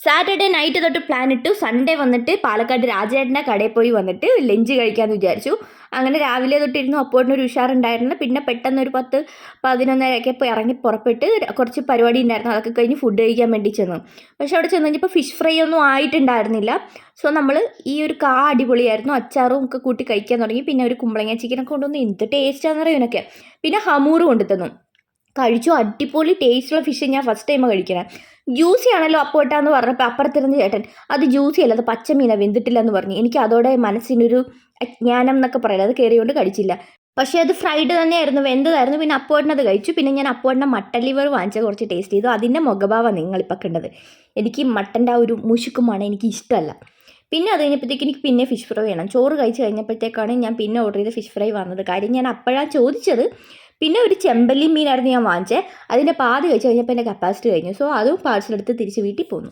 Saturday night തൊട്ട് plan ഇട്ടു. Sunday വന്നിട്ട് പാലക്കാട് രാജേട്ടൻ്റെ കടയിൽ പോയി വന്നിട്ട് ലഞ്ച് കഴിക്കാമെന്ന് വിചാരിച്ചു. അങ്ങനെ രാവിലെ തൊട്ടിരുന്നു. അപ്പോഴൊരു ഉഷാറുണ്ടായിരുന്നു. പിന്നെ പെട്ടെന്ന് ഒരു 10-11 ഇപ്പോൾ ഇറങ്ങി പുറപ്പെട്ട് കുറച്ച് പരിപാടി ഉണ്ടായിരുന്നു. അതൊക്കെ കഴിഞ്ഞ് ഫുഡ് കഴിക്കാൻ വേണ്ടി ചെന്നു. പക്ഷെ അവിടെ ചെന്ന് കഴിഞ്ഞപ്പോൾ ഫിഷ് ഫ്രൈ ഒന്നും ആയിട്ടുണ്ടായിരുന്നില്ല. സോ നമ്മൾ ഈ ഒരു അടിപൊളിയായിരുന്നു. അച്ചാറും ഒക്കെ കൂട്ടി കഴിക്കാൻ തുടങ്ങി. പിന്നെ ഒരു കുമ്പളങ്ങ ചിക്കനൊക്കെ കൊണ്ടുവന്ന് എന്ത് ടേസ്റ്റാണെന്ന് അറിയാം ഇവനൊക്കെ. പിന്നെ ഹമൂറ് കൊണ്ടു തന്നു. കഴിച്ചു. അടിപൊളി ടേസ്റ്റുള്ള ഫിഷ്. ഞാൻ ഫസ്റ്റ് ടൈമാണ് കഴിക്കണേ. ജ്യൂസി ആണല്ലോ അപ്പോട്ടാന്ന് പറഞ്ഞപ്പോൾ അപ്പുറത്തിരുന്ന് ചേട്ടൻ അത് ജ്യൂസി അല്ല, അത് പച്ചമീനാണ്, വെന്തിട്ടില്ല എന്ന് പറഞ്ഞു. എനിക്ക് അതോടെ മനസ്സിനൊരു അജ്ഞാനം എന്നൊക്കെ പറയില്ല, അത് കയറിയോണ്ട് കഴിച്ചില്ല. പക്ഷേ അത് ഫ്രൈഡ് തന്നെയായിരുന്നു, വെന്തതായിരുന്നു. പിന്നെ അപ്പോട്ടനത് കഴിച്ചു. പിന്നെ ഞാൻ അപ്പോട്ടൻ്റെ മട്ടൻ ലിവർ വാങ്ങിച്ച കുറച്ച് ടേസ്റ്റ് ചെയ്തു. അതിൻ്റെ മുഖഭാവമാണ് നിങ്ങളിപ്പോൾ കണ്ടത്. എനിക്ക് മട്ടൻ്റെ ആ ഒരു മുശുക്കുമാണ് എനിക്ക് ഇഷ്ടമല്ല. പിന്നെ അത് കഴിഞ്ഞപ്പോഴത്തേക്ക് എനിക്ക് പിന്നെ ഫിഷ് ഫ്രൈ വേണം. ചോറ് കഴിച്ച് കഴിഞ്ഞപ്പോഴത്തേക്കാണ് ഞാൻ പിന്നെ ഓർഡർ ചെയ്ത് ഫിഷ് ഫ്രൈ വന്നത്. കാര്യം ഞാൻ അപ്പോഴാണ് ചോദിച്ചത്. പിന്നെ ഒരു ചെമ്പല്ലി മീനായിരുന്നു ഞാൻ വാങ്ങിച്ചത്. അതിൻ്റെ പാതി കഴിച്ച് കഴിഞ്ഞപ്പോൾ എൻ്റെ കപ്പാസിറ്റി കഴിഞ്ഞു. സോ അതും പാഴ്സലെടുത്ത് തിരിച്ച് വീട്ടിൽ പോന്നു.